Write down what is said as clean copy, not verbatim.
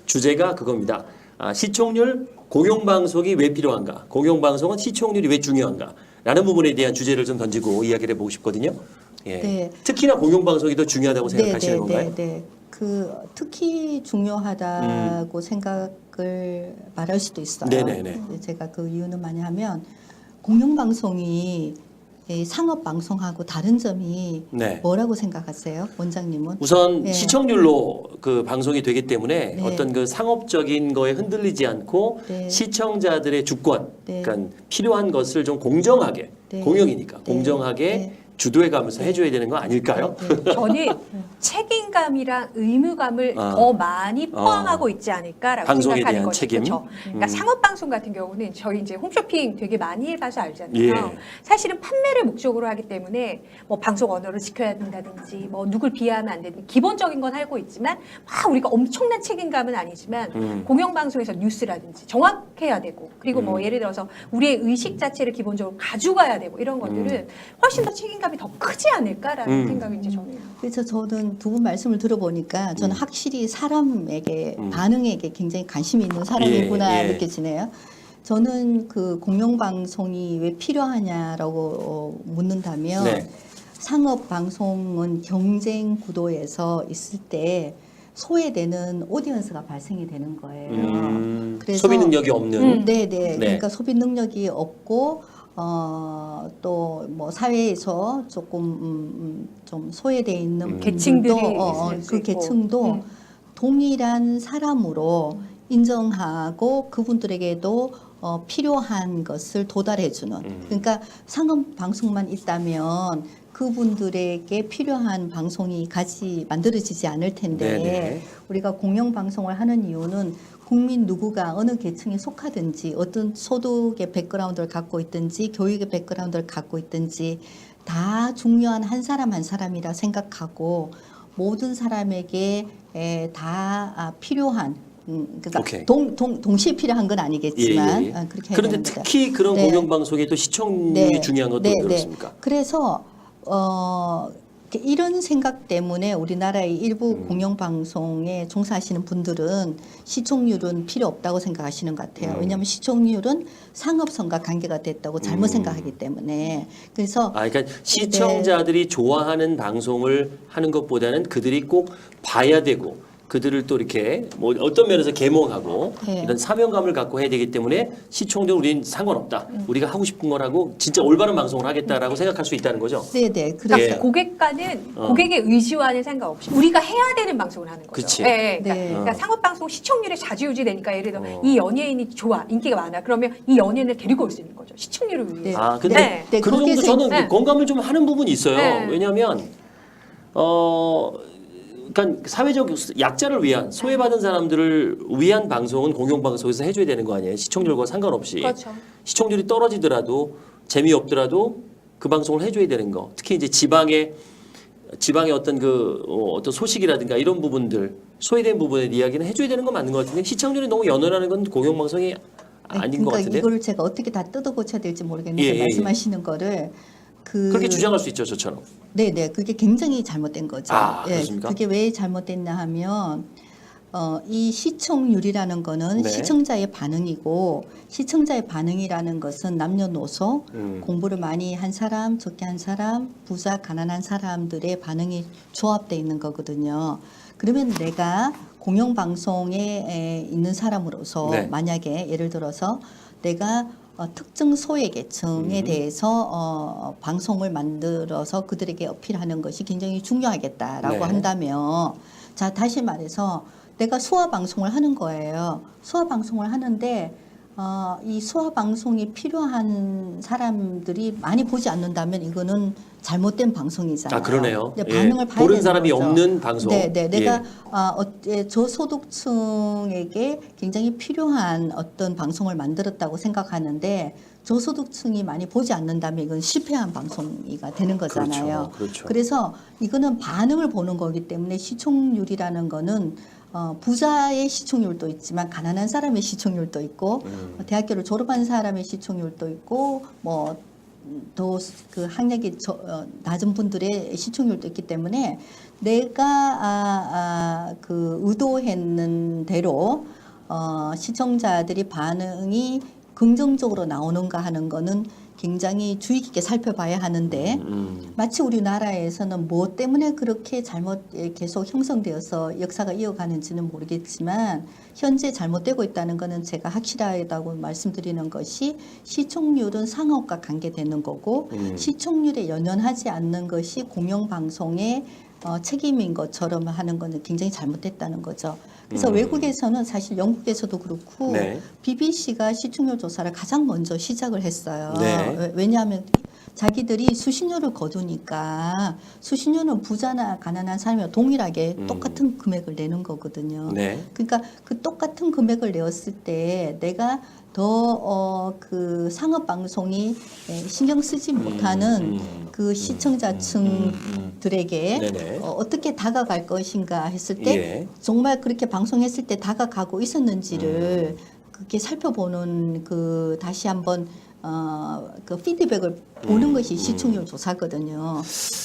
주제가 그겁니다. 시청률 공영방송이 왜 필요한가? 공영방송은 시청률이 왜 중요한가? 라는 부분에 대한 주제를 좀 던지고 이야기를 해보고 싶거든요. 예. 네. 특히나 공영방송이 더 중요하다고 생각하시는 건가요? 네. 그 특히 중요하다고 생각을 말할 수도 있어요. 네네네. 제가 그 이유는 뭐냐면 공영방송이 상업방송하고 다른 점이 네. 뭐라고 생각하세요, 원장님은? 우선 네. 시청률로 그 방송이 되기 때문에 네. 어떤 그 상업적인 거에 흔들리지 않고 네. 시청자들의 주권, 네. 그러니까 필요한 것을 좀 공정하게, 네. 공영이니까 네. 공정하게 네. 주도해가면서 해줘야 되는 거 아닐까요? 네. 저는 책임감이랑 의무감을 더 많이 포함하고 있지 않을까라고 방송에 생각하는 대한 거죠. 책임? 그렇죠? 그러니까 상업방송 같은 경우는 저희 이제 홈쇼핑 되게 많이 해봐서 알잖아요. 예. 사실은 판매를 목적으로 하기 때문에 뭐 방송 언어를 지켜야 된다든지 뭐 누굴 비하하면 안 되든지 기본적인 건 알고 있지만 막 우리가 엄청난 책임감은 아니지만 공영방송에서 뉴스라든지 정확해야 되고 그리고 뭐 예를 들어서 우리의 의식 자체를 기본적으로 가져가야 되고 이런 것들은 훨씬 더 책임감이 더 크지 않을까라는 생각이 이제 저는. 그래서 저는 두 분 말씀을 들어보니까 저는 확실히 사람에게 반응에게 굉장히 관심이 있는 사람이구나 예, 예. 느껴지네요. 저는 그 공영방송이 왜 필요하냐라고 묻는다면 네. 상업방송은 경쟁 구도에서 있을 때 소외되는 오디언스가 발생이 되는 거예요. 그래서 소비 능력이 없는 네네. 네. 그러니까 소비 능력이 없고 또 뭐 사회에서 조금 좀 소외돼 있는 계층들이 분들도 있을 수 그 있고. 계층도 동일한 사람으로 인정하고 그분들에게도 필요한 것을 도달해주는. 그러니까 상업 방송만 있다면 그분들에게 필요한 방송이 만들어지지 않을 텐데 네네. 우리가 공영 방송을 하는 이유는 국민 누구가 어느 계층에 속하든지 어떤 소득의 백그라운드를 갖고 있든지 교육의 백그라운드를 갖고 있든지 다 중요한 한 사람 한 사람이라 생각하고 모든 사람에게 다 필요한 그러니까 오케이. 동시에 필요한 건 아니겠지만 예. 그렇게 해야 그런데 되는 거죠. 특히 그런 네. 공영방송에도 시청률이 네. 중요한 것도 네, 왜 그렇습니까? 그래서 이런 생각 때문에 우리나라의 일부 공영방송에 종사하시는 분들은 시청률은 필요 없다고 생각하시는 것 같아요. 왜냐하면 시청률은 상업성과 관계가 됐다고 잘못 생각하기 때문에. 그래서 그러니까 시청자들이 좋아하는 방송을 하는 것보다는 그들이 꼭 봐야 되고 그들을 또 이렇게 뭐 어떤 면에서 계몽하고 네. 이런 사명감을 갖고 해야 되기 때문에 시청률 우리는 상관없다. 우리가 하고 싶은 거라고 진짜 올바른 방송을 하겠다라고 생각할 수 있다는 거죠. 네네. 그러니까 예. 고객과는 고객의 의지와는 상관없이 우리가 해야 되는 방송을 하는 거죠. 그치. 예, 그러니까, 네. 그러니까 상업방송 시청률이 좌지우지되니까 예를 들어 이 연예인이 좋아 인기가 많아 그러면 이 연예인을 데리고 올 수 있는 거죠. 시청률을 위해서. 근데 네, 그런 정도 거기에서 저는 네. 공감을 좀 하는 부분이 있어요. 네. 왜냐하면 그러니까 사회적 약자를 위한 소외받은 사람들을 위한 방송은 공영방송에서 해줘야 되는 거 아니에요? 시청률과 상관없이. 그렇죠. 시청률이 떨어지더라도 재미없더라도 그 방송을 해줘야 되는 거. 특히 이제 지방의 어떤 어떤 소식이라든가 이런 부분들 소외된 부분의 이야기는 해줘야 되는 건 맞는 것 같은데 시청률이 너무 연연하는 건 공영방송이 아닌 것 그러니까 같은데. 이거를 제가 어떻게 다 뜯어 고쳐야 될지 모르겠는데 예. 말씀하시는 거를 그렇게 주장할 수 있죠, 저처럼. 네네, 그게 굉장히 잘못된 거죠. 그렇습니까? 그게 왜 잘못됐나 하면 이 시청률이라는 거는 네. 시청자의 반응이고 시청자의 반응이라는 것은 남녀노소 공부를 많이 한 사람, 적게 한 사람, 부자, 가난한 사람들의 반응이 조합되어 있는 거거든요. 그러면 내가 공영방송에 있는 사람으로서 네. 만약에 예를 들어서 내가 특정 소외계층에 대해서 방송을 만들어서 그들에게 어필하는 것이 굉장히 중요하겠다라고 네. 한다면 자 다시 말해서 내가 수화 방송을 하는 거예요. 수화 방송을 하는데 이 수화 방송이 필요한 사람들이 많이 보지 않는다면 이거는 잘못된 방송이잖아요. 그러네요. 근데 반응을 봐야 보는 되는 사람이 거죠. 없는 방송. 네, 내가 예. 저소득층에게 굉장히 필요한 어떤 방송을 만들었다고 생각하는데 저소득층이 많이 보지 않는다면 이건 실패한 방송이가 되는 거잖아요. 그렇죠. 그래서 이거는 반응을 보는 거기 때문에 시청률이라는 거는 부자의 시청률도 있지만 가난한 사람의 시청률도 있고 대학교를 졸업한 사람의 시청률도 있고 뭐 더 그 학력이 낮은 분들의 시청률도 있기 때문에 내가 그 의도했는 대로 시청자들이 반응이 긍정적으로 나오는가 하는 거는 굉장히 주의 깊게 살펴봐야 하는데 마치 우리나라에서는 뭐 때문에 그렇게 잘못 계속 형성되어서 역사가 이어가는지는 모르겠지만 현재 잘못되고 있다는 것은 제가 확실하다고 말씀드리는 것이 시청률은 상업과 관계되는 거고 시청률에 연연하지 않는 것이 공영방송의 책임인 것처럼 하는 것은 굉장히 잘못됐다는 거죠. 그래서 외국에서는 사실 영국에서도 그렇고 네. BBC가 시청률 조사를 가장 먼저 시작을 했어요. 네. 왜냐하면 자기들이 수신료를 거두니까 수신료는 부자나 가난한 사람이 동일하게 똑같은 금액을 내는 거거든요. 네. 그러니까 그 똑같은 금액을 내었을 때 내가 더 그 상업 방송이 신경 쓰지 못하는 그 시청자층들에게 네네. 어떻게 다가갈 것인가 했을 때 예. 정말 그렇게 방송했을 때 다가가고 있었는지를 그렇게 살펴보는 그 다시 한번 그 피드백을 보는 것이 시청률 조사거든요.